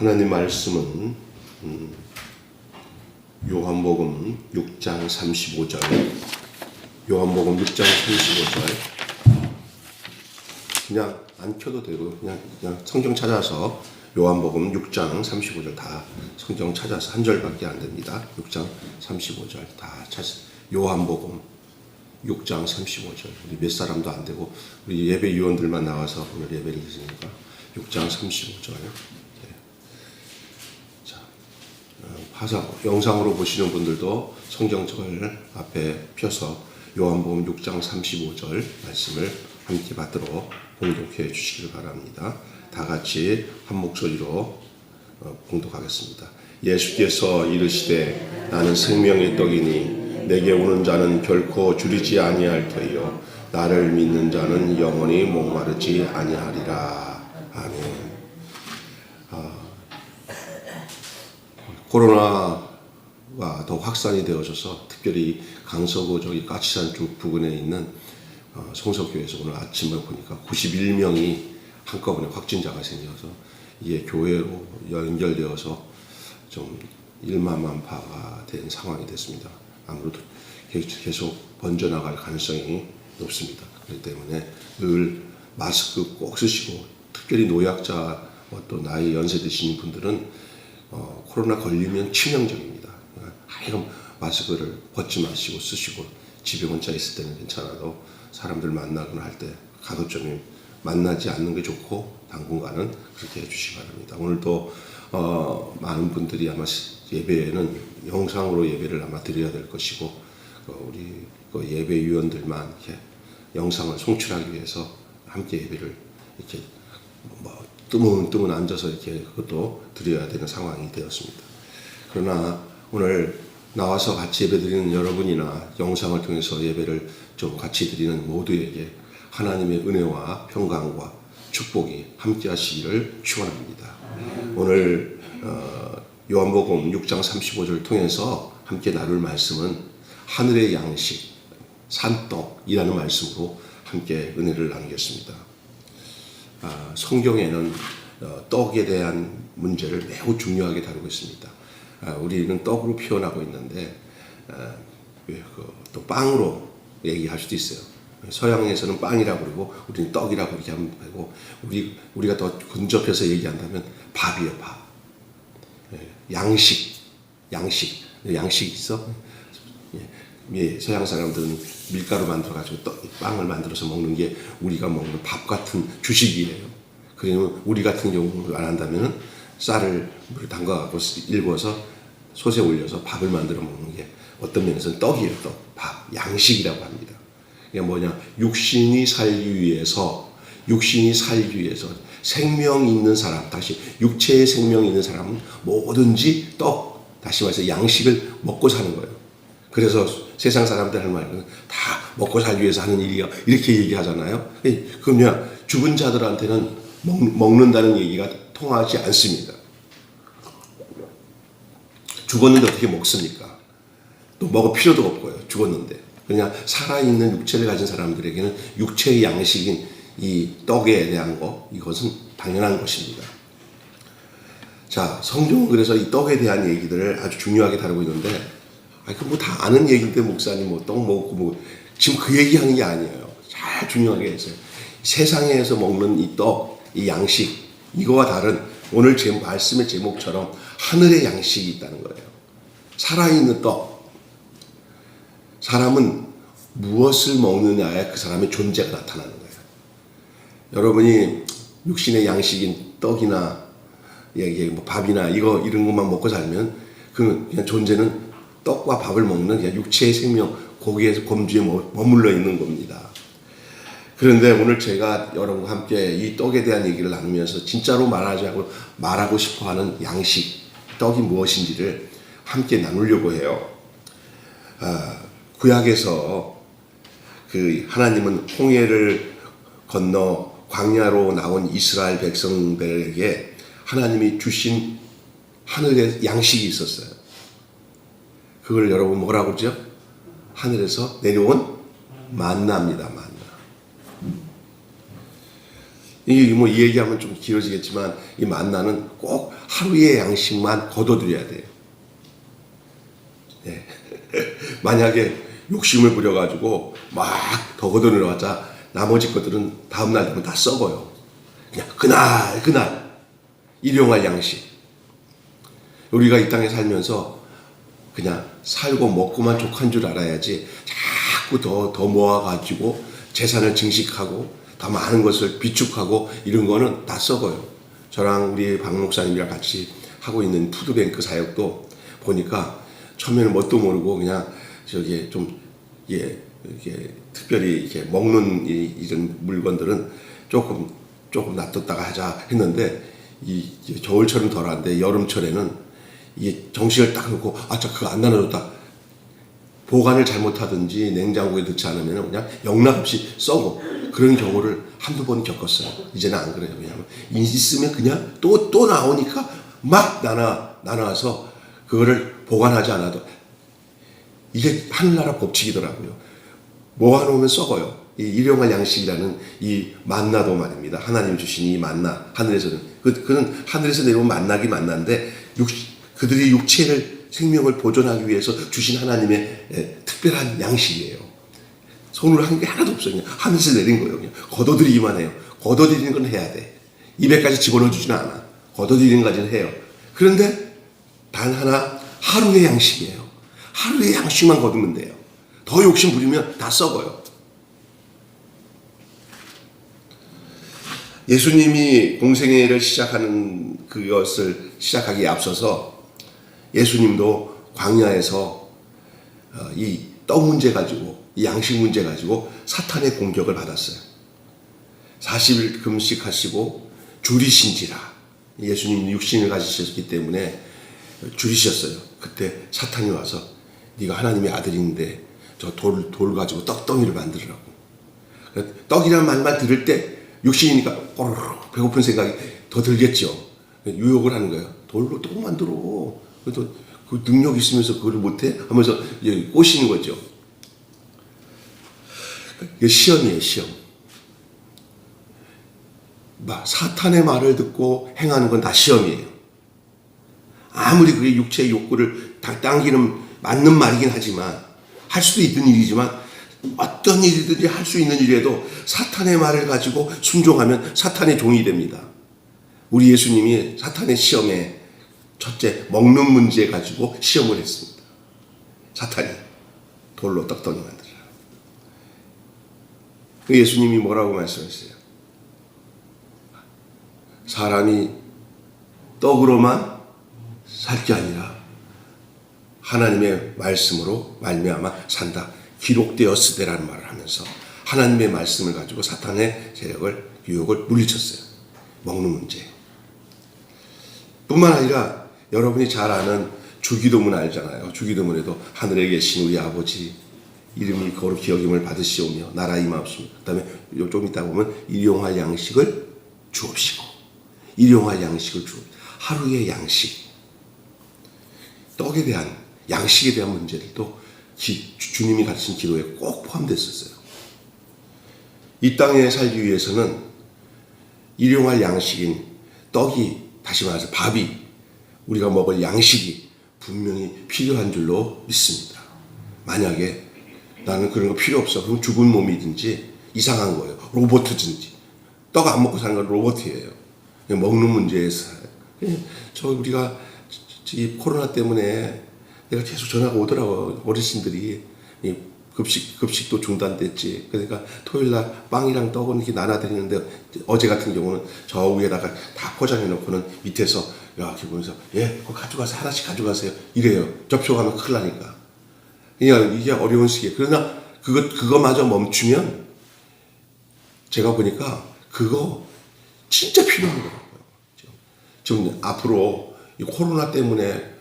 하나님 말씀은 요한복음 6장 35절, 요한복음 6장 35절 그냥 안 켜도 되고 그냥 성경 찾아서 요한복음 6장 35절 다 성경 찾아서 한 절밖에 안 됩니다. 6장 35절 다 찾아. 요한복음 6장 35절. 우리 몇 사람도 안 되고 우리 예배 위원들만 나와서 오늘 예배를 드리니까 6장 35절. 자, 영상으로 보시는 분들도 성경책을 앞에 펴서 요한복음 6장 35절 말씀을 함께 받도록 봉독해 주시길 바랍니다. 다 같이 한 목소리로 봉독하겠습니다. 예수께서 이르시되 나는 생명의 떡이니 내게 오는 자는 결코 줄이지 아니할 터이요 나를 믿는 자는 영원히 목마르지 아니하리라. 아멘. 코로나가 더 확산이 되어져서 특별히 강서구 저기 까치산 쪽 부근에 있는 성서교회에서 오늘 아침에 보니까 91명이 한꺼번에 확진자가 생겨서 이게 교회로 연결되어서 좀 일만만파가 된 상황이 됐습니다. 아무래도 계속 번져나갈 가능성이 높습니다. 그렇기 때문에 늘 마스크 꼭 쓰시고 특별히 노약자 또 나이 연세 드신 분들은 코로나 걸리면 치명적입니다. 하여간 마스크를 벗지 마시고 쓰시고 집에 혼자 있을 때는 괜찮아도 사람들 만나거나 할 때 가급적이면 만나지 않는 게 좋고 당분간은 그렇게 해주시기 바랍니다. 오늘도 많은 분들이 아마 예배에는 영상으로 예배를 아마 드려야 될 것이고 우리 예배 위원들만 이렇게 영상을 송출하기 위해서 함께 예배를 이렇게 뜨문뜨문 앉아서 이렇게 그것도 드려야 되는 상황이 되었습니다. 그러나 오늘 나와서 같이 예배 드리는 여러분이나 영상을 통해서 예배를 좀 같이 드리는 모두에게 하나님의 은혜와 평강과 축복이 함께 하시기를 축원합니다. 오늘 요한복음 6장 35절을 통해서 함께 나눌 말씀은 하늘의 양식, 산떡이라는 말씀으로 함께 은혜를 나누겠습니다. 성경에는 떡에 대한 문제를 매우 중요하게 다루고 있습니다. 우리는 떡으로 표현하고 있는데 또 빵으로 얘기할 수도 있어요. 서양에서는 빵이라고 그러고 우리는 떡이라고 이렇게 하면 되고 우리가 더 근접해서 얘기한다면 밥이에요. 밥. 양식 있어? 서양 사람들은 밀가루 만들어가지고 빵을 만들어서 먹는 게 우리가 먹는 밥 같은 주식이에요. 그러면 우리 같은 경우를 안 한다면은 쌀을 물에 담가갖고 일궈서 솥에 올려서 밥을 만들어 먹는 게 어떤 면에서는 떡이에요. 떡, 밥, 양식이라고 합니다. 이게 뭐냐? 육신이 살기 위해서 생명 있는 사람, 다시 육체의 생명이 있는 사람은 뭐든지 다시 말해서 양식을 먹고 사는 거예요. 그래서 세상 사람들 하는 말은 다 먹고 살기 위해서 하는 일이야. 이렇게 얘기하잖아요. 그러면 죽은 자들한테는 먹는다는 얘기가 통하지 않습니다. 죽었는데 어떻게 먹습니까? 또 먹을 필요도 없고요. 죽었는데. 그냥 살아있는 육체를 가진 사람들에게는 육체의 양식인 이 떡에 대한 이것은 당연한 것입니다. 자, 성경은 그래서 이 떡에 대한 얘기들을 아주 중요하게 다루고 있는데, 다 아는 얘기인데, 목사님 떡 먹고 지금 그 얘기하는 게 아니에요. 잘 중요하게 했어요. 세상에서 먹는 이 떡, 이 양식, 이거와 다른 오늘 제 말씀의 제목처럼 하늘의 양식이 있다는 거예요. 살아있는 떡. 사람은 무엇을 먹느냐에 그 사람의 존재가 나타나는 거예요. 여러분이 육신의 양식인 떡이나 밥이나 이런 것만 먹고 살면 그냥 존재는 떡과 밥을 먹는 그냥 육체의 생명, 거기에서 범주에 머물러 있는 겁니다. 그런데 오늘 제가 여러분과 함께 이 떡에 대한 얘기를 나누면서 진짜로 말하고 싶어 하는 양식, 떡이 무엇인지를 함께 나누려고 해요. 구약에서 하나님은 홍해를 건너 광야로 나온 이스라엘 백성들에게 하나님이 주신 하늘의 양식이 있었어요. 그걸 여러분 뭐라고 그러죠? 하늘에서 내려온 만나입니다. 만나. 이 얘기하면 좀 길어지겠지만 이 만나는 꼭 하루의 양식만 거둬들여야 돼요. 예. 만약에 욕심을 부려가지고 막 더 거둬들여봤자 나머지 것들은 다음날 되면 다 썩어요. 그냥 그날 일용할 양식. 우리가 이 땅에 살면서 그냥 살고 먹고만 족한 줄 알아야지 자꾸 더 모아가지고 재산을 증식하고 더 많은 것을 비축하고 이런 거는 다 썩어요. 저랑 우리 박 목사님이랑 같이 하고 있는 푸드뱅크 사역도 보니까 처음에는 뭣도 모르고 그냥 저기 좀 이게 특별히 이렇게 먹는 이런 물건들은 조금 놔뒀다가 하자 했는데 이 겨울철은 덜한데 여름철에는 이 정식을 딱 놓고 저 그거 안 나눠줬다. 보관을 잘못하든지 냉장고에 넣지 않으면 그냥 영락없이 썩어. 그런 경우를 한두 번 겪었어요. 이제는 안 그래요. 왜냐하면 있으면 그냥 또 나오니까 막 나눠서 그거를 보관하지 않아도 이게 하늘나라 법칙이더라고요. 모아놓으면 썩어요. 이 일용할 양식이라는 이 만나도 말입니다. 하나님 주신 이 만나, 하늘에서는 그는 하늘에서 내려온 만나기 만난데 그들이 육체를 생명을 보존하기 위해서 주신 하나님의 특별한 양식이에요. 손으로 한 게 하나도 없어요. 그냥 하늘에서 내린 거예요. 그냥 걷어들이기만 해요. 걷어들이는 건 해야 돼. 입에까지 집어넣어 주지는 않아. 걷어들이는 까지는 해요. 그런데 단 하나 하루의 양식이에요. 하루의 양식만 거두면 돼요. 더 욕심 부리면 다 썩어요. 예수님이 공생애를 시작하는 그것을 시작하기에 앞서서 예수님도 광야에서 이 떡 문제 가지고 이 양식 문제 가지고 사탄의 공격을 받았어요. 40일 금식하시고 줄이신지라. 예수님이 육신을 가지셨기 때문에 줄이셨어요. 그때 사탄이 와서 네가 하나님의 아들인데 저 돌 가지고 떡덩이를 만들으라고. 떡이라는 말만 들을 때 육신이니까 꼬르륵 배고픈 생각이 더 들겠죠. 유혹을 하는 거예요. 돌로 떡 만들어. 그래도 그 능력 있으면서 그걸 못해? 하면서 꼬시는 거죠. 이게 시험이에요, 시험. 사탄의 말을 듣고 행하는 건 다 시험이에요. 아무리 그게 육체의 욕구를 당기는 맞는 말이긴 하지만 할 수도 있는 일이지만 어떤 일이든지 할 수 있는 일에도 사탄의 말을 가지고 순종하면 사탄의 종이 됩니다. 우리 예수님이 사탄의 시험에 첫째 먹는 문제 가지고 시험을 했습니다. 사탄이 돌로 떡덩이 만들어라. 예수님이 뭐라고 말씀하셨어요? 사람이 떡으로만 살 게 아니라 하나님의 말씀으로 말미암아 산다. 기록되었으되라는 말을 하면서 하나님의 말씀을 가지고 사탄의 세력을 유혹을 물리쳤어요. 먹는 문제. 뿐만 아니라 여러분이 잘 아는 주기도문 알잖아요. 주기도문에도 하늘에 계신 우리 아버지 이름이 거룩히 여김을 받으시오며 나라 임하옵시며 그 다음에 좀 이따 보면 일용할 양식을 주옵시고 일용할 양식을 주옵시고 하루의 양식 떡에 대한 양식에 대한 문제들도 주님이 가르친 기도에 꼭 포함됐었어요. 이 땅에 살기 위해서는 일용할 양식인 떡이 다시 말해서 밥이 우리가 먹을 양식이 분명히 필요한 줄로 믿습니다. 만약에 나는 그런 거 필요 없어. 그럼 죽은 몸이든지 이상한 거예요. 로봇이든지. 떡 안 먹고 사는 건 로봇이에요. 먹는 문제에서. 우리가 이 코로나 때문에 내가 계속 전화가 오더라고요. 어르신들이 급식도 중단됐지. 그러니까 토요일날 빵이랑 떡은 이렇게 나눠드리는데 어제 같은 경우는 저 위에다가 다 포장해 놓고는 밑에서 이렇게 보면서 그거 가져가세요. 하나씩 가져가세요. 이래요. 접촉하면 큰일 나니까. 그러니까 이게 어려운 시기에. 그러나 그거마저 멈추면 제가 보니까 그거 진짜 필요한 거라고요. 지금 앞으로 이 코로나 때문에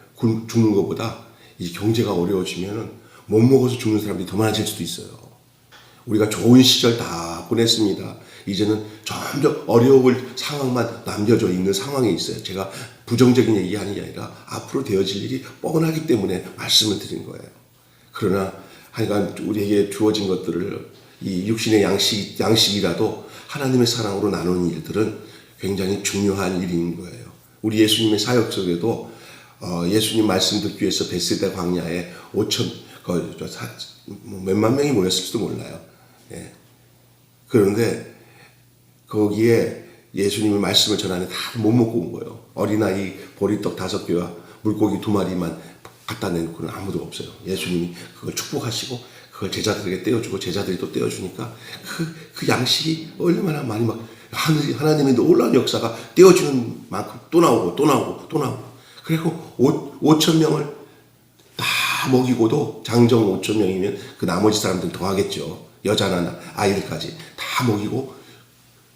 죽는 것보다 이 경제가 어려워지면 못 먹어서 죽는 사람들이 더 많아질 수도 있어요. 우리가 좋은 시절 다 보냈습니다. 이제는 점점 어려울 상황만 남겨져 있는 상황에 있어요. 제가 부정적인 얘기하는 게 아니라 앞으로 되어질 일이 뻔하기 때문에 말씀을 드린 거예요. 그러나 하여간 우리에게 주어진 것들을 이 육신의 양식이라도 하나님의 사랑으로 나누는 일들은 굉장히 중요한 일인 거예요. 우리 예수님의 사역 속에도 예수님 말씀 듣기 위해서 베스다 광야에 5천 몇만 명이 모였을지도 몰라요. 예. 그런데 거기에 예수님의 말씀을 전하는데 다 못 먹고 온 거예요. 어린아이 보리떡 5개와 물고기 2마리만 갖다 내놓고는 아무도 없어요. 예수님이 그걸 축복하시고 그걸 제자들에게 떼어주고 제자들이 또 떼어주니까 그 양식이 얼마나 많이 막 하나님의 놀라운 역사가 떼어주는 만큼 또 나오고 또 나오고 또 나오고, 그리고 5천 명을 다 먹이고도 장정 5천 명이면 그 나머지 사람들 더하겠죠. 여자나 아이들까지 다 먹이고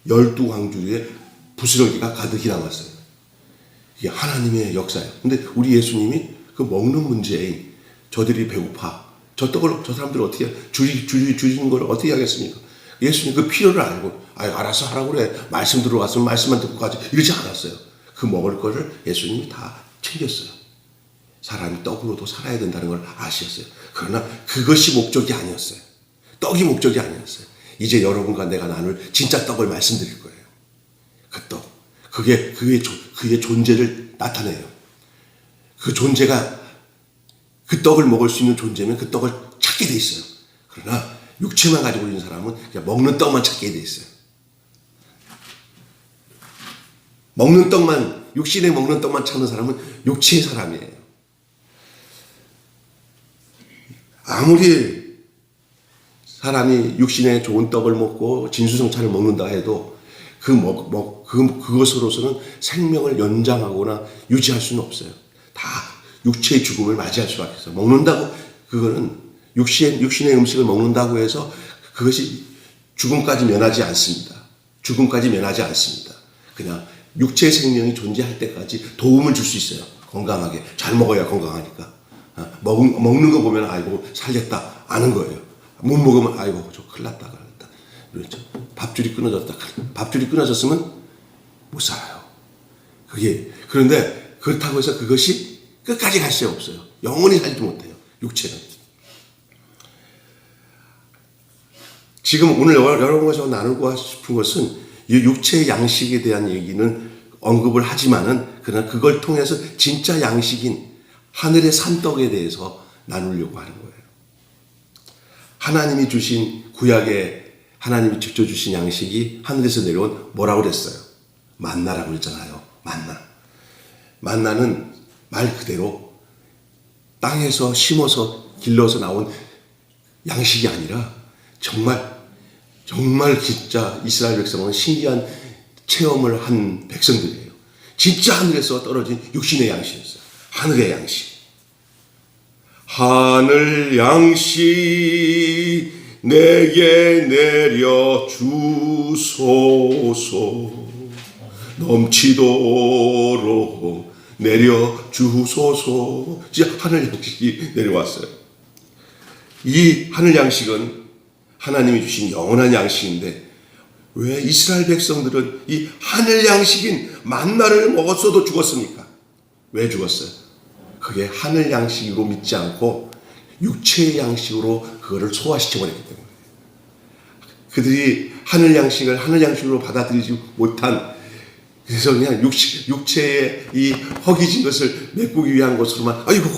12광주리에 부스러기가 가득히 남았어요. 이게 하나님의 역사예요. 근데 우리 예수님이 그 먹는 문제에 저들이 배고파. 저 떡을 저 사람들 어떻게 줄이는 걸 어떻게 하겠습니까? 예수님 그 필요를 알고 알아서 하라고 그래. 말씀 들어왔으면 말씀만 듣고 가지. 이러지 않았어요. 그 먹을 거를 예수님이 다 챙겼어요. 사람이 떡으로도 살아야 된다는 걸 아셨어요. 그러나 그것이 목적이 아니었어요. 떡이 목적이 아니었어요. 이제 여러분과 내가 나눌 진짜 떡을 말씀드릴 거예요. 그 떡. 그게 그의 존재를 나타내요. 그 존재가 그 떡을 먹을 수 있는 존재면 그 떡을 찾게 돼 있어요. 그러나 육체만 가지고 있는 사람은 그냥 먹는 떡만 찾게 돼 있어요. 먹는 떡만, 육신에 먹는 떡만 찾는 사람은 육체의 사람이에요. 아무리 사람이 육신에 좋은 떡을 먹고 진수성찬을 먹는다 해도 그것으로서는 생명을 연장하거나 유지할 수는 없어요. 다 육체의 죽음을 맞이할 수밖에 없어요. 먹는다고, 그거는 육신의 음식을 먹는다고 해서 그것이 죽음까지 면하지 않습니다. 죽음까지 면하지 않습니다. 그냥 육체의 생명이 존재할 때까지 도움을 줄 수 있어요. 건강하게. 잘 먹어야 건강하니까. 먹는 거 보면 아이고 살겠다 아는 거예요. 못 먹으면 아이고 저 큰일 났다. 그렇죠. 밥줄이 끊어졌다. 밥줄이 끊어졌으면 못 살아요. 그런데 그렇다고 해서 그것이 끝까지 갈 수 없어요. 영원히 살지 못해요. 육체는. 지금 오늘 여러분과 저 나누고 싶은 것은 이 육체의 양식에 대한 얘기는 언급을 하지만은 그러나 그걸 통해서 진짜 양식인 하늘의 산떡에 대해서 나누려고 하는 거예요. 하나님이 주신 구약에 하나님이 직접 주신 양식이 하늘에서 내려온 뭐라고 그랬어요? 만나라고 그랬잖아요. 만나는 말 그대로 땅에서 심어서 길러서 나온 양식이 아니라 정말 진짜 이스라엘 백성은 신기한 체험을 한 백성들이에요. 진짜 하늘에서 떨어진 육신의 양식이었어요. 하늘의 양식. 하늘 양식 내게 내려 주소서. 넘치도록 내려 주소서. 진짜 하늘 양식이 내려왔어요. 이 하늘 양식은 하나님이 주신 영원한 양식인데 왜 이스라엘 백성들은 이 하늘 양식인 만나를 먹었어도 죽었습니까? 왜 죽었어요? 그게 하늘 양식으로 믿지 않고 육체의 양식으로 그거를 소화시켜버렸기 때문에. 그들이 하늘 양식으로 받아들이지 못한, 그래서 그냥 육체의 이 허기진 것을 메꾸기 위한 것으로만, 아이고,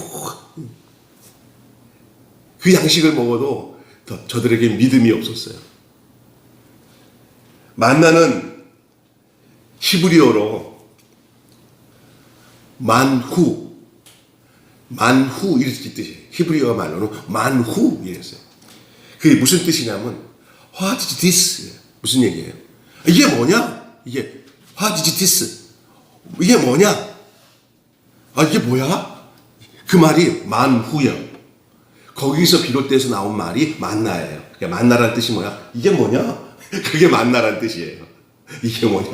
그 양식을 먹어도 저들에게 믿음이 없었어요. 만나는 히브리어로 만후 이렇게 뜻이에요. 히브리어 말로는 만후 이랬어요. 그게 무슨 뜻이냐면 What is this? 무슨 얘기예요? 이게 뭐냐? 이게 What is this? 이게 뭐냐? 이게 뭐야? 그 말이 만후요. 거기서 비롯돼서 나온 말이 만나예요. 만나라는 뜻이 뭐야? 이게 뭐냐? 그게 만나라는 뜻이에요. 이게 뭐냐?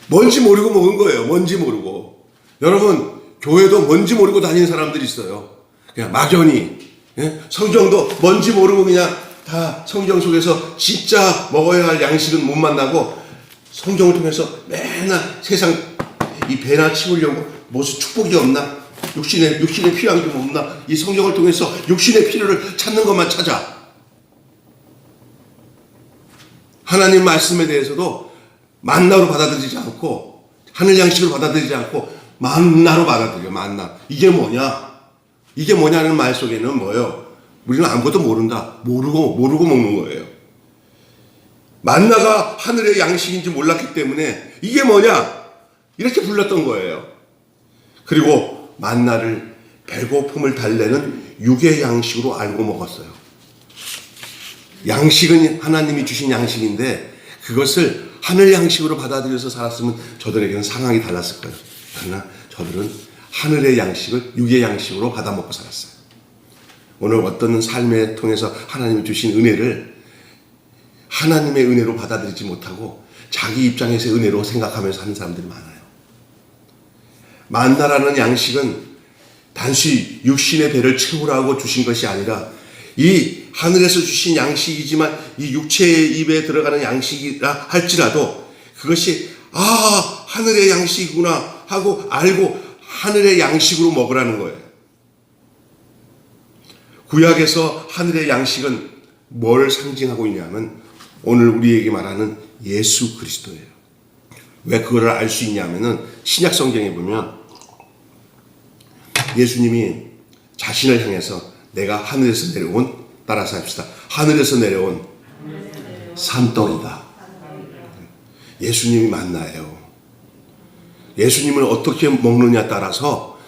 뭔지 모르고 먹은 거예요. 뭔지 모르고. 여러분, 교회도 뭔지 모르고 다니는 사람들이 있어요. 그냥 막연히. 성경도 뭔지 모르고 그냥 다 성경 속에서 진짜 먹어야 할 양식은 못 만나고 성경을 통해서 맨날 세상 이 배나 치우려고 무슨 축복이 없나? 육신에 필요한 게 없나? 이 성경을 통해서 육신의 필요를 찾는 것만 찾아. 하나님 말씀에 대해서도 만나로 받아들이지 않고 하늘 양식을 받아들이지 않고 만나로 받아들여. 만나. 이게 뭐냐? 이게 뭐냐는 말 속에는 뭐예요? 우리는 아무것도 모른다. 모르고 먹는 거예요. 만나가 하늘의 양식인지 몰랐기 때문에 이게 뭐냐? 이렇게 불렀던 거예요. 그리고 만나를 배고픔을 달래는 육의 양식으로 알고 먹었어요. 양식은 하나님이 주신 양식인데 그것을 하늘 양식으로 받아들여서 살았으면 저들에게는 상황이 달랐을 거예요. 그러나 저들은 하늘의 양식을 육의 양식으로 받아 먹고 살았어요. 오늘 어떤 삶에 통해서 하나님이 주신 은혜를 하나님의 은혜로 받아들이지 못하고 자기 입장에서의 은혜로 생각하면서 하는 사람들이 많아요. 만나라는 양식은 단순히 육신의 배를 채우라고 주신 것이 아니라 이 하늘에서 주신 양식이지만 이 육체의 입에 들어가는 양식이라 할지라도 그것이 하늘의 양식이구나 하고 알고 하늘의 양식으로 먹으라는 거예요. 구약에서 하늘의 양식은 뭘 상징하고 있냐면 오늘 우리에게 말하는 예수 그리스도예요. 왜 그거를 알 수 있냐면은 신약 성경에 보면 예수님이 자신을 향해서 내가 하늘에서 내려온, 따라서 합시다. 하늘에서 내려온 산떡이다. 예수님이 만나예요. 예수님을 어떻게 먹느냐에 따라서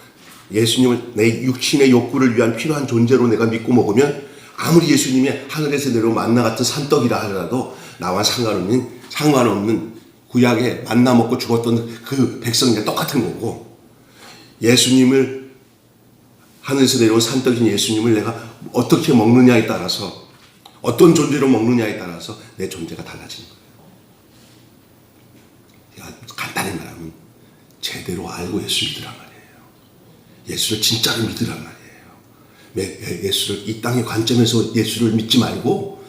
예수님을 내 육신의 욕구를 위한 필요한 존재로 내가 믿고 먹으면 아무리 예수님이 하늘에서 내려온 만나 같은 산떡이라 하더라도 나와 상관없는 구약에 만나 먹고 죽었던 그 백성과 똑같은 거고, 예수님을 하늘에서 내려온 산떡인 예수님을 내가 어떻게 먹느냐에 따라서, 어떤 존재로 먹느냐에 따라서 내 존재가 달라지는 거예요. 간단히 말하면 제대로 알고 예수 믿으란 말이에요. 예수를 진짜로 믿으란 말이에요. 예수를 이 땅의 관점에서 예수를 믿지 말고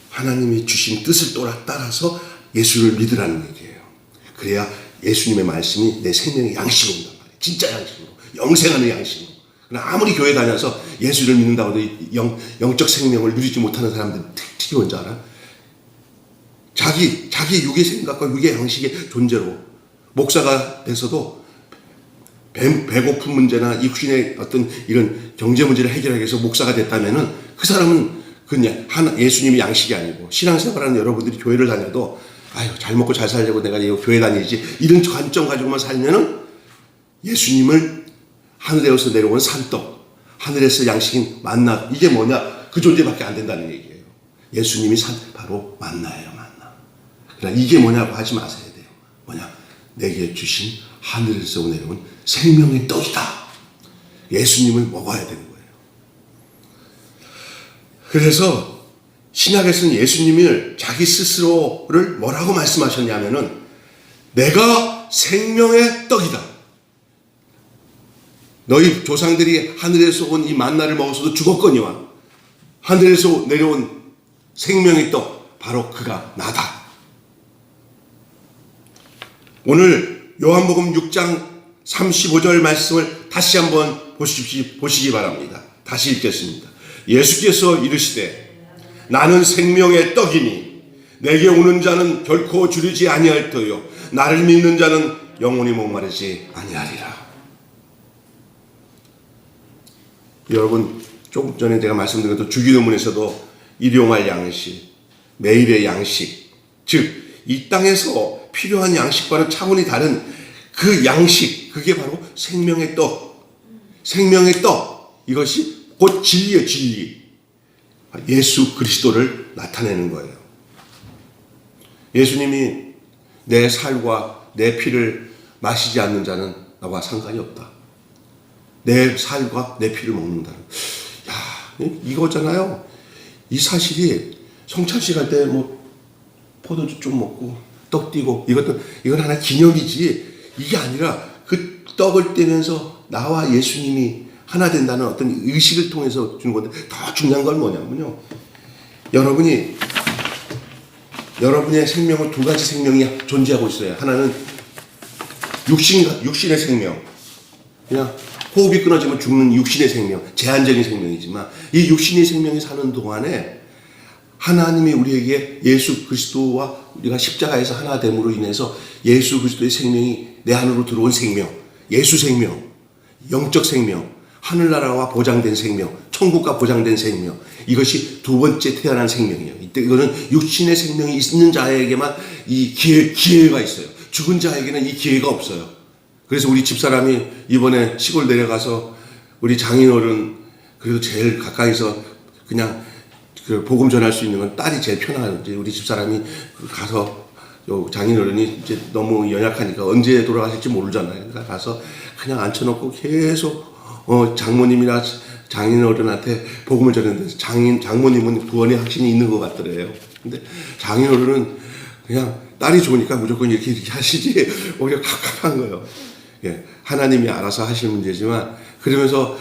하나님이 주신 뜻을 따라서 예수를 믿으라는 얘기예요. 그래야 예수님의 말씀이 내 생명의 양식으로 온단 말이에요. 진짜 양식으로, 영생하는 양식으로. 그러나 아무리 교회 다녀서 예수를 믿는다고 해도 영적 생명을 누리지 못하는 사람들 특히 뭔지 알아? 자기 육의 생각과 육의 양식의 존재로 목사가 돼서도 배고픈 문제나 육신의 어떤 이런 경제 문제를 해결하기 위해서 목사가 됐다면은 그 사람은 그냥 예수님이 양식이 아니고, 신앙생활하는 여러분들이 교회를 다녀도 잘 먹고 잘 살려고 내가 교회 다니지 이런 관점 가지고만 살면은 예수님을 하늘에서 내려온 산떡, 하늘에서 양식인 만나, 이게 뭐냐? 그 존재밖에 안 된다는 얘기예요. 예수님이 바로 만나예요, 만나. 그러나 이게 뭐냐고 하지 마셔야 돼요. 뭐냐? 내게 주신 하늘에서 내려온 생명의 떡이다. 예수님을 먹어야 되는 거예요. 그래서 신약에서는 예수님을 자기 스스로를 뭐라고 말씀하셨냐면은 내가 생명의 떡이다. 너희 조상들이 하늘에서 온 이 만나를 먹어서도 죽었거니와 하늘에서 내려온 생명의 떡, 바로 그가 나다. 오늘 요한복음 6장 35절 말씀을 다시 한번 보시기 바랍니다. 다시 읽겠습니다. 예수께서 이르시되 나는 생명의 떡이니 내게 오는 자는 결코 주르지 아니할 터요 나를 믿는 자는 영원히 목마르지 아니하리라. 여러분, 조금 전에 제가 말씀드린 것도 주기도문에서도 일용할 양식, 매일의 양식, 즉 이 땅에서 필요한 양식과는 차원이 다른 그 양식, 그게 바로 생명의 떡. 생명의 떡, 이것이 곧 진리예요, 진리. 예수 그리스도를 나타내는 거예요. 예수님이 내 살과 내 피를 마시지 않는 자는 나와 상관이 없다. 내 살과 내 피를 먹는다는. 이거잖아요. 이 사실이 성찬식 할 때 포도주 좀 먹고 떡 띄고 이건 하나 기념이지, 이게 아니라 그 떡을 떼면서 나와 예수님이 하나 된다는 어떤 의식을 통해서 주는 건데, 더 중요한 건 뭐냐면요, 여러분의 생명은 두 가지 생명이 존재하고 있어요. 하나는 육신의 생명, 그냥 호흡이 끊어지면 죽는 육신의 생명, 제한적인 생명이지만 이 육신의 생명이 사는 동안에 하나님이 우리에게 예수 그리스도와 우리가 십자가에서 하나 됨으로 인해서 예수 그리스도의 생명이 내 안으로 들어온 생명, 예수 생명, 영적 생명, 하늘나라와 보장된 생명, 천국과 보장된 생명, 이것이 두 번째 태어난 생명이에요. 이거는 육신의 생명이 있는 자에게만 이 기회가 있어요. 죽은 자에게는 이 기회가 없어요. 그래서 우리 집사람이 이번에 시골 내려가서 우리 장인어른, 그래도 제일 가까이서 그냥 그 복음 전할 수 있는 건 딸이 제일 편하지. 우리 집사람이 가서 장인어른이 이제 너무 연약하니까 언제 돌아가실지 모르잖아요. 그러니까 가서 그냥 앉혀놓고 계속 장모님이나 장인어른한테 복음을 전했는데 장모님은 구원의 확신이 있는 것 같더래요. 근데 장인어른은 그냥 딸이 좋으니까 무조건 이렇게 하시지 오히려 갑갑한 거예요. 예, 하나님이 알아서 하실 문제지만 그러면서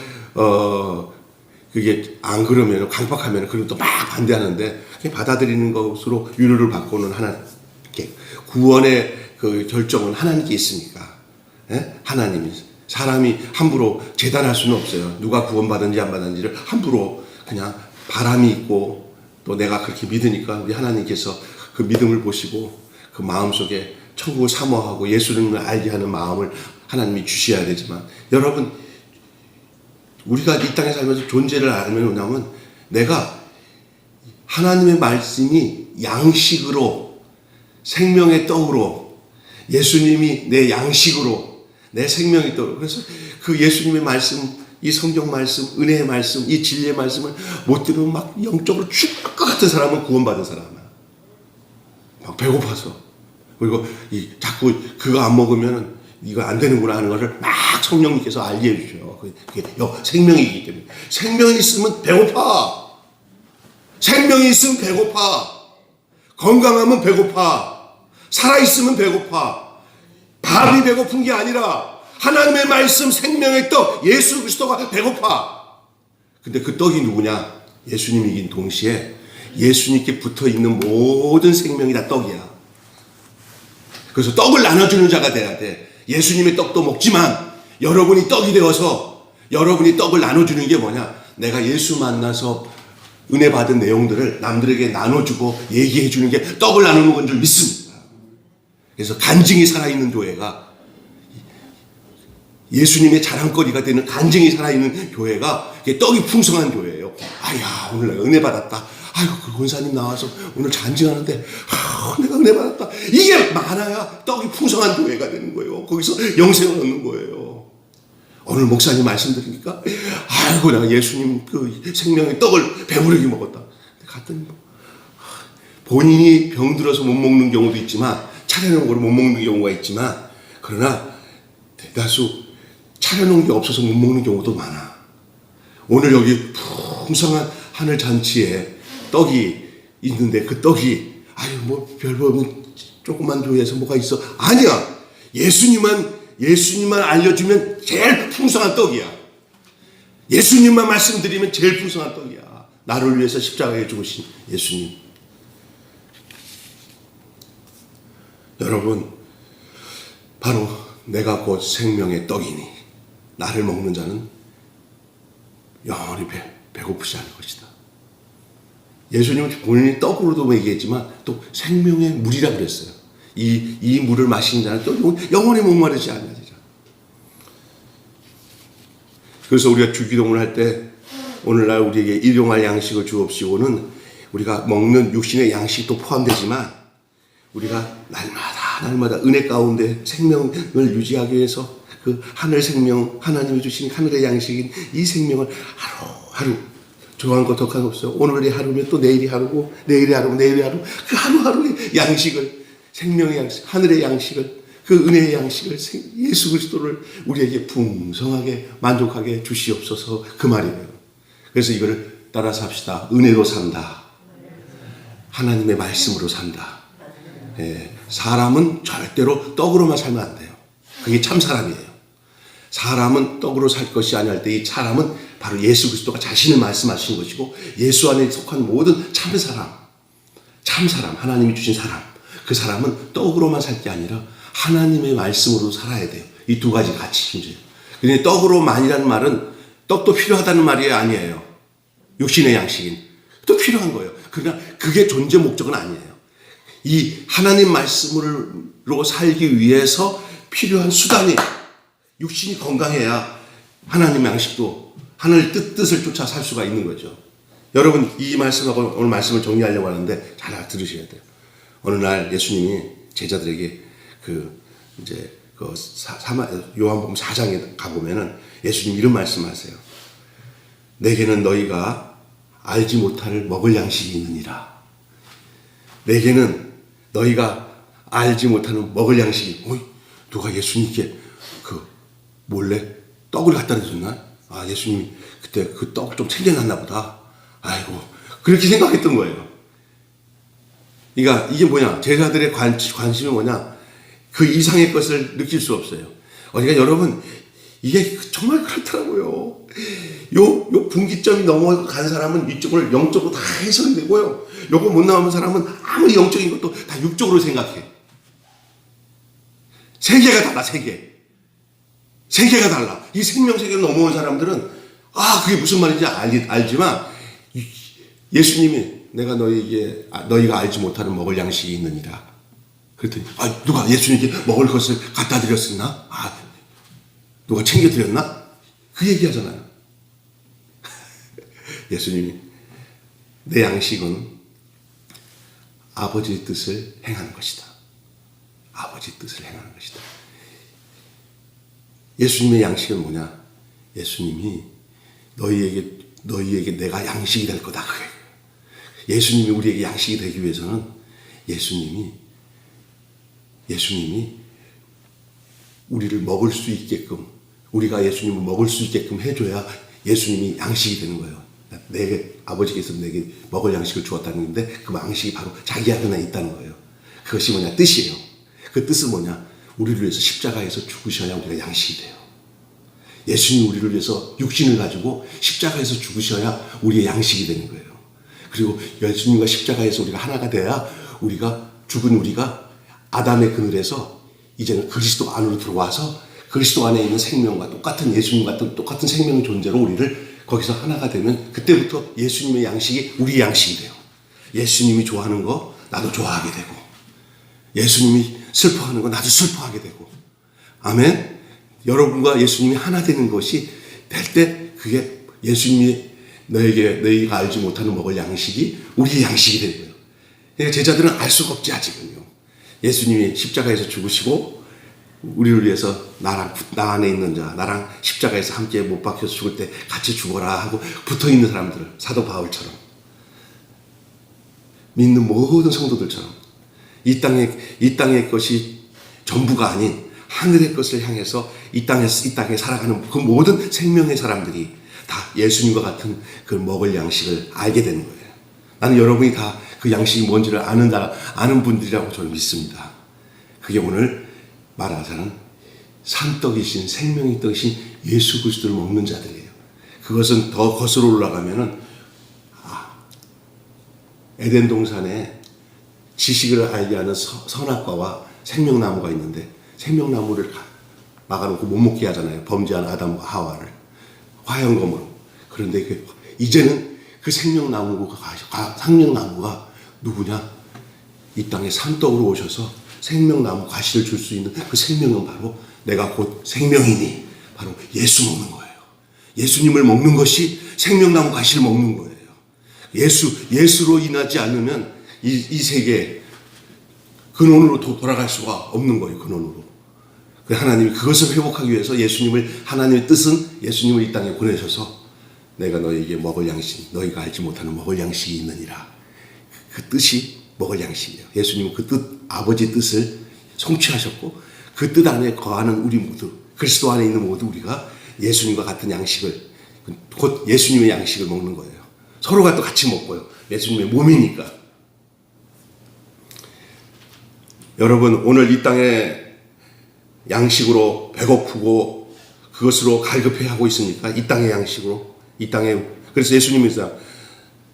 그게 안 그러면 강박하면 그리고 또 막 반대하는데 받아들이는 것으로 위로를 받고는 하나님께 구원의 그 결정은 하나님께 있으니까. 예? 하나님이 사람이 함부로 재단할 수는 없어요. 누가 구원받은지 안 받은지를 함부로 그냥 바람이 있고 또 내가 그렇게 믿으니까 우리 하나님께서 그 믿음을 보시고 그 마음속에 천국을 사모하고 예수님을 알게 하는 마음을 하나님이 주셔야 되지만 여러분 우리가 이 땅에 살면서 존재를 알면 뭐냐면 내가 하나님의 말씀이 양식으로 생명의 떡으로 예수님이 내 양식으로 내 생명의 떡으로 그래서 그 예수님의 말씀 이 성경 말씀 은혜의 말씀 이 진리의 말씀을 못 들으면 막 영적으로 죽을 것 같은 사람은 구원받은 사람이야. 막 배고파서 그리고 자꾸 그거 안 먹으면 이거 안 되는구나 하는 것을 막 성령님께서 알게 해주셔요. 그게 생명이기 때문에. 생명이 있으면 배고파. 생명이 있으면 배고파. 건강하면 배고파. 살아있으면 배고파. 밥이 배고픈 게 아니라 하나님의 말씀 생명의 떡 예수 그리스도가 배고파. 근데 그 떡이 누구냐? 예수님이긴 동시에 예수님께 붙어있는 모든 생명이 다 떡이야. 그래서 떡을 나눠주는 자가 돼야 돼. 예수님의 떡도 먹지만 여러분이 떡이 되어서 여러분이 떡을 나눠주는 게 뭐냐? 내가 예수 만나서 은혜 받은 내용들을 남들에게 나눠주고 얘기해주는 게 떡을 나누는 건 줄 믿습니다. 그래서 간증이 살아있는 교회가 예수님의 자랑거리가 되는 간증이 살아있는 교회가 떡이 풍성한 교회예요. 아야 오늘 내가 은혜 받았다. 아이고 그 권사님 나와서 오늘 잔증하는데 내가 은혜 받았다. 이게 많아야 떡이 풍성한 교회가 되는 거예요. 거기서 영생을 얻는 거예요. 오늘 목사님 말씀 드리니까 아이고 내가 예수님 그 생명의 떡을 배부르게 먹었다. 갔더니 본인이 병들어서 못 먹는 경우도 있지만 차려놓은 걸 못 먹는 경우가 있지만 그러나 대다수 차려놓은 게 없어서 못 먹는 경우도 많아. 오늘 여기 풍성한 하늘 잔치에 떡이 있는데 그 떡이 아유 뭐 별거 조그만 교회에서 뭐가 있어. 아니야. 예수님만 알려주면 제일 풍성한 떡이야. 예수님만 말씀드리면 제일 풍성한 떡이야. 나를 위해서 십자가에 죽으신 예수님. 여러분 바로 내가 곧 생명의 떡이니 나를 먹는 자는 영원히 배고프지 않을 것이다. 예수님은 본인이 떡으로도 얘기했지만 또 생명의 물이라 그랬어요. 이 물을 마시는 자는 또 영원히 목마르지 않으리라. 그래서 우리가 주기도문을 할 때 오늘날 우리에게 일용할 양식을 주옵시고는 우리가 먹는 육신의 양식도 포함되지만 우리가 날마다 은혜 가운데 생명을 유지하기 위해서 그 하늘 생명 하나님이 주신 하늘의 양식인 이 생명을 하루하루 좋아하는 거 덕한 거 없어요. 오늘이 하루면 또 내일이 하루고 내일이 하루 그 하루하루의 양식을 생명의 양식 하늘의 양식을 그 은혜의 양식을 예수 그리스도를 우리에게 풍성하게 만족하게 주시옵소서 그 말이에요. 그래서 이걸 따라서 합시다. 은혜로 산다. 하나님의 말씀으로 산다. 예, 사람은 절대로 떡으로만 살면 안 돼요. 그게 참 사람이에요. 사람은 떡으로 살 것이 아니할 때 이 사람은 바로 예수 그리스도가 자신을 말씀하신 것이고 예수 안에 속한 모든 참 사람 하나님이 주신 사람 그 사람은 떡으로만 살 게 아니라 하나님의 말씀으로 살아야 돼요. 이 두 가지 같이 문제예요. 그런데 떡으로만이라는 말은 떡도 필요하다는 말이 아니에요. 육신의 양식인 또 필요한 거예요. 그러나 그게 존재 목적은 아니에요. 이 하나님 말씀으로 살기 위해서 필요한 수단이 육신이 건강해야 하나님의 양식도 하나님의 뜻을 쫓아 살 수가 있는 거죠. 여러분 이 말씀하고 오늘 말씀을 정리하려고 하는데 잘 들으셔야 돼요. 어느 날 예수님이 제자들에게 요한복음 4장에 가보면은 예수님 이런 말씀하세요. 내게는 너희가 알지 못할 먹을 양식이 있느니라. 내게는 너희가 알지 못하는 먹을 양식이. 누가 예수님께 몰래 떡을 갖다 줬나? 예수님이 그때 그 떡 좀 챙겨놨나 보다. 아이고, 그렇게 생각했던 거예요. 그러니까 이게 뭐냐? 제자들의 관심이 뭐냐? 그 이상의 것을 느낄 수 없어요. 그러니까 여러분, 이게 정말 그렇더라고요. 요 분기점이 넘어간 사람은 이쪽을 영적으로 다 해석이 되고요. 요거 못 나오는 사람은 아무리 영적인 것도 다 육적으로 생각해. 세계가 달라, 세계가 달라. 이 생명세계로 넘어온 사람들은 그게 무슨 말인지 알지만 예수님이 내가 너희가 알지 못하는 먹을 양식이 있느니라. 그랬더니 누가 예수님께 먹을 것을 갖다 드렸었나? 누가 챙겨드렸나? 그 얘기하잖아요. 예수님이 내 양식은 아버지의 뜻을 행하는 것이다. 아버지의 뜻을 행하는 것이다. 예수님의 양식은 뭐냐? 예수님이 너희에게 내가 양식이 될 거다. 예수님이 우리에게 양식이 되기 위해서는 예수님이 우리를 먹을 수 있게끔, 우리가 예수님을 먹을 수 있게끔 해줘야 예수님이 양식이 되는 거예요. 아버지께서 내게 먹을 양식을 주었다는 건데 그 양식이 바로 자기 안에 있다는 거예요. 그것이 뭐냐? 뜻이에요. 그 뜻은 뭐냐? 우리를 위해서 십자가에서 죽으셔야 우리가 양식이 돼요. 예수님이 우리를 위해서 육신을 가지고 십자가에서 죽으셔야 우리의 양식이 되는 거예요. 그리고 예수님과 십자가에서 우리가 하나가 돼야 죽은 우리가 아담의 그늘에서 이제는 그리스도 안으로 들어와서 그리스도 안에 있는 생명과 똑같은 예수님 같은 똑같은 생명 존재로 우리를 거기서 하나가 되면 그때부터 예수님의 양식이 우리의 양식이 돼요. 예수님이 좋아하는 거 나도 좋아하게 되고, 예수님이 슬퍼하는 거 나도 슬퍼하게 되고. 아멘. 여러분과 예수님이 하나 되는 것이 될 때 그게 예수님이 너희가 알지 못하는 먹을 양식이 우리의 양식이 되는 거예요. 그러니까 제자들은 알 수가 없지 아직은요. 예수님이 십자가에서 죽으시고 우리를 위해서 나 안에 있는 자, 나랑 십자가에서 함께 못 박혀서 죽을 때 같이 죽어라 하고 붙어있는 사람들, 사도 바울처럼, 믿는 모든 성도들처럼 이 땅의 것이 전부가 아닌 하늘의 것을 향해서 이 땅에 살아가는 그 모든 생명의 사람들이 다 예수님과 같은 그 먹을 양식을 알게 되는 거예요. 나는 여러분이 다 그 양식이 뭔지를 아는 분들이라고 저는 믿습니다. 그게 오늘 말하자는 산떡이신 생명의 떡이신 예수 그리스도를 먹는 자들이에요. 그것은 더 거슬러 올라가면은 에덴 동산에 지식을 알게 하는 선악과와 생명나무가 있는데 생명나무를 막아놓고 못 먹게 하잖아요. 범죄한 아담과 하와를 화형검으로. 그런데 이제는 그 생명나무가 누구냐? 이 땅에 산떡으로 오셔서 생명나무 과실을 줄 수 있는 그 생명은 바로 내가 곧 생명이니 바로 예수 먹는 거예요. 예수님을 먹는 것이 생명나무 과실을 먹는 거예요. 예수로 인하지 않으면 이 세계에 근원으로 돌아갈 수가 없는 거예요. 근원으로. 하나님이 그것을 회복하기 위해서 하나님의 뜻은 예수님을 이 땅에 보내셔서 내가 너희에게 먹을 양식, 너희가 알지 못하는 먹을 양식이 있느니라. 그 뜻이 먹을 양식이에요. 예수님은 그 뜻, 아버지의 뜻을 성취하셨고 그 뜻 안에 거하는 우리 모두, 그리스도 안에 있는 모두 우리가 예수님과 같은 양식을, 곧 예수님의 양식을 먹는 거예요. 서로가 또 같이 먹고요. 예수님의 몸이니까. 여러분, 오늘 이 땅에 양식으로 배고프고 그것으로 갈급해 하고 있으니까 이 땅의 양식으로, 그래서 예수님이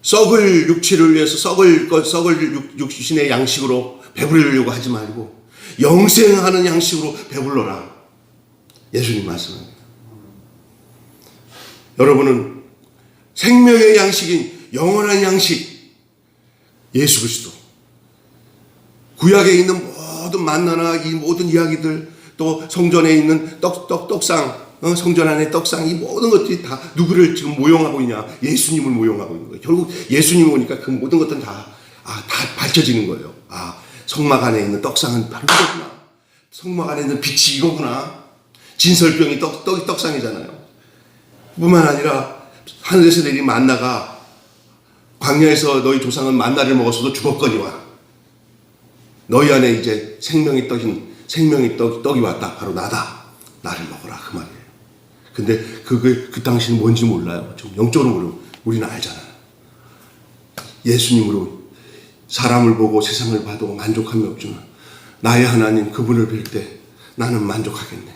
썩을 육체를 위해서 썩을 육신의 양식으로 배부르려고 하지 말고 영생하는 양식으로 배불러라. 예수님 말씀합니다. 여러분은 생명의 양식인 영원한 양식, 예수 그리스도, 구약에 있는 모든 만나나 이 모든 이야기들, 또 성전에 있는 떡상, 성전 안에 떡상, 이 모든 것들이 다 누구를 지금 모형하고 있냐? 예수님을 모형하고 있는 거예요. 결국 예수님 오니까 그 모든 것들은 다 밝혀지는 거예요. 성막 안에 있는 떡상은 바로 이거구나. 성막 안에 있는 빛이 이거구나. 진설병이 떡상이잖아요. 뿐만 아니라 하늘에서 내린 만나가 광야에서 너희 조상은 만나를 먹었어도 죽었거니와 너희 안에 이제 생명의 떡이 왔다. 바로 나다. 나를 먹어라. 그 말이에요. 근데 그 당시는 뭔지 몰라요. 좀 영적으로 모르면 우리는 알잖아요. 예수님으로 사람을 보고 세상을 봐도 만족함이 없지만 나의 하나님 그분을 뵐 때 나는 만족하겠네.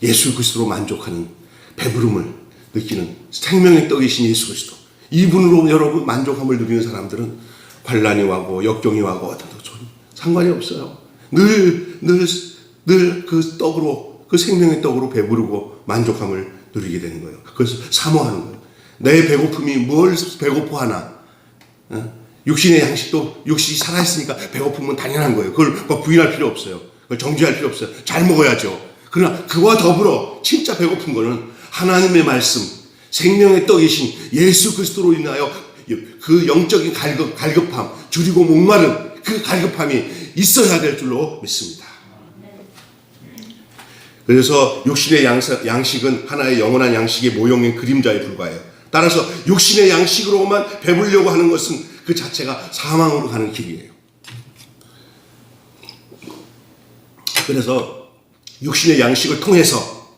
예수 그리스도로 만족하는 배부름을 느끼는 생명의 떡이신 예수 그리스도. 이분으로 여러분 만족함을 누리는 사람들은 환난이 와고 역경이 와고 어떤 상관이 없어요. 늘 그 떡으로, 그 생명의 떡으로 배부르고 만족함을 누리게 되는 거예요. 그래서 사모하는 거예요. 내 배고픔이 뭘 배고파하나? 육신의 양식도 육신이 살아있으니까 배고픔은 당연한 거예요. 그걸 부인할 필요 없어요. 그걸 정죄할 필요 없어요. 잘 먹어야죠. 그러나 그와 더불어 진짜 배고픈 거는 하나님의 말씀, 생명의 떡이신 예수 그리스도로 인하여 그 영적인 갈급함, 줄이고 목마른 그 갈급함이 있어야 될 줄로 믿습니다. 그래서 육신의 양식은 하나의 영원한 양식의 모형인 그림자에 불과해요. 따라서 육신의 양식으로만 배부르려고 하는 것은 그 자체가 사망으로 가는 길이에요. 그래서 육신의 양식을 통해서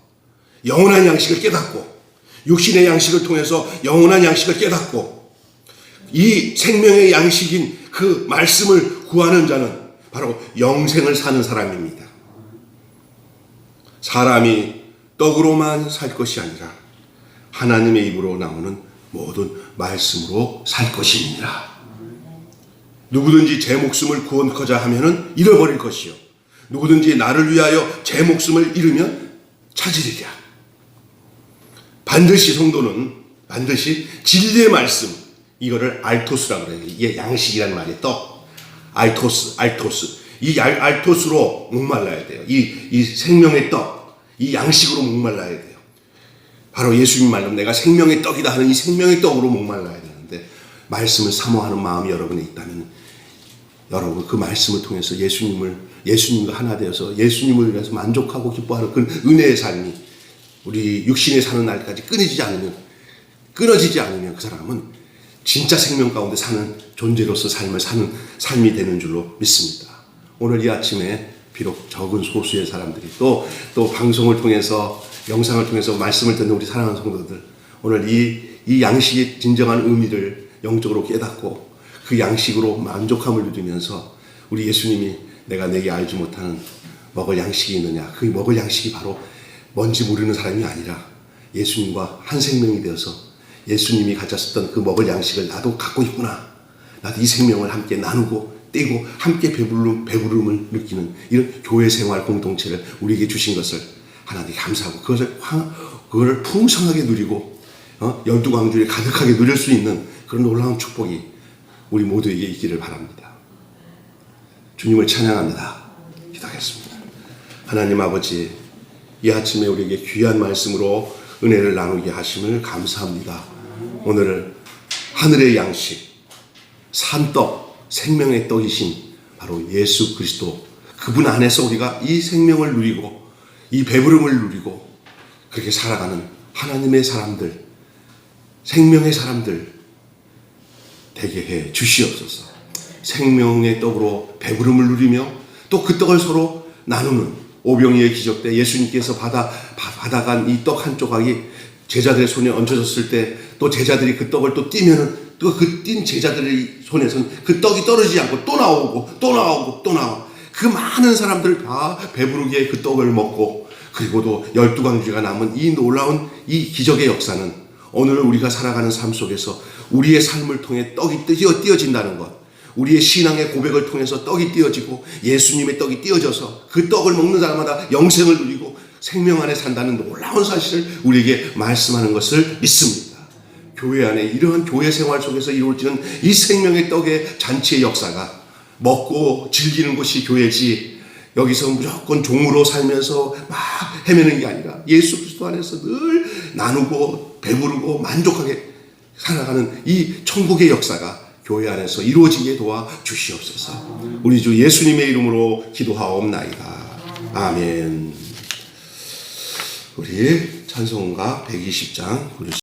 영원한 양식을 깨닫고 육신의 양식을 통해서 영원한 양식을 깨닫고 이 생명의 양식인 그 말씀을 구하는 자는 바로 영생을 사는 사람입니다. 사람이 떡으로만 살 것이 아니라 하나님의 입으로 나오는 모든 말씀으로 살 것이니라. 누구든지 제 목숨을 구원하고자 하면은 잃어버릴 것이요 누구든지 나를 위하여 제 목숨을 잃으면 찾으리라. 반드시 성도는 반드시 진리의 말씀, 이거를 알토스라고 그래요. 이게 양식이라는 말이에요. 떡, 알토스. 이 알토스로 목말라야 돼요. 이 생명의 떡, 이 양식으로 목말라야 돼요. 바로 예수님 말로 내가 생명의 떡이다 하는 이 생명의 떡으로 목말라야 되는데, 말씀을 사모하는 마음이 여러분에 있다면 여러분 그 말씀을 통해서 예수님과 하나 되어서 예수님을 위해서 만족하고 기뻐하는 그 은혜의 삶이 우리 육신에 사는 날까지 끊어지지 않으면 그 사람은 진짜 생명 가운데 사는 존재로서 삶을 사는 삶이 되는 줄로 믿습니다. 오늘 이 아침에 비록 적은 소수의 사람들이 또 방송을 통해서 영상을 통해서 말씀을 듣는 우리 사랑하는 성도들, 오늘 이 양식의 진정한 의미를 영적으로 깨닫고 그 양식으로 만족함을 누리면서 우리 예수님이 내가 내게 알지 못하는 먹을 양식이 있느냐, 그 먹을 양식이 바로 뭔지 모르는 사람이 아니라 예수님과 한 생명이 되어서 예수님이 가졌었던 그 먹을 양식을 나도 갖고 있구나, 나도 이 생명을 함께 나누고 떼고 함께 배부름을 느끼는 이런 교회 생활 공동체를 우리에게 주신 것을 하나님께 감사하고 그걸 풍성하게 누리고 12광주에 가득하게 누릴 수 있는 그런 놀라운 축복이 우리 모두에게 있기를 바랍니다. 주님을 찬양합니다. 기도하겠습니다. 하나님 아버지, 이 아침에 우리에게 귀한 말씀으로 은혜를 나누게 하심을 감사합니다. 오늘 하늘의 양식, 산떡, 생명의 떡이신 바로 예수 그리스도, 그분 안에서 우리가 이 생명을 누리고 이 배부름을 누리고 그렇게 살아가는 하나님의 사람들, 생명의 사람들 되게 해 주시옵소서. 생명의 떡으로 배부름을 누리며 또 그 떡을 서로 나누는 오병이의 기적 때 예수님께서 받아간 이 떡 한 조각이 제자들의 손에 얹혀졌을 때 또 제자들이 그 떡을 또 띄면은 또 그 띈 제자들의 손에서는 그 떡이 떨어지지 않고 또 나오고 그 많은 사람들 다 배부르게 그 떡을 먹고, 그리고도 12광주가 남은 이 놀라운 이 기적의 역사는 오늘 우리가 살아가는 삶 속에서 우리의 삶을 통해 떡이 띄어진다는 것, 우리의 신앙의 고백을 통해서 떡이 띄어지고 예수님의 떡이 띄어져서 그 떡을 먹는 사람마다 영생을 누리고 생명 안에 산다는 놀라운 사실을 우리에게 말씀하는 것을 믿습니다. 교회 안에 이러한 교회 생활 속에서 이루어지는 이 생명의 떡의 잔치의 역사가 먹고 즐기는 곳이 교회지, 여기서 무조건 종으로 살면서 막 헤매는 게 아니라 예수 그리스도 안에서 늘 나누고 배부르고 만족하게 살아가는 이 천국의 역사가 교회 안에서 이루어지게 도와 주시옵소서. 우리 주 예수님의 이름으로 기도하옵나이다. 아멘. 우리 찬송가 120장 부르시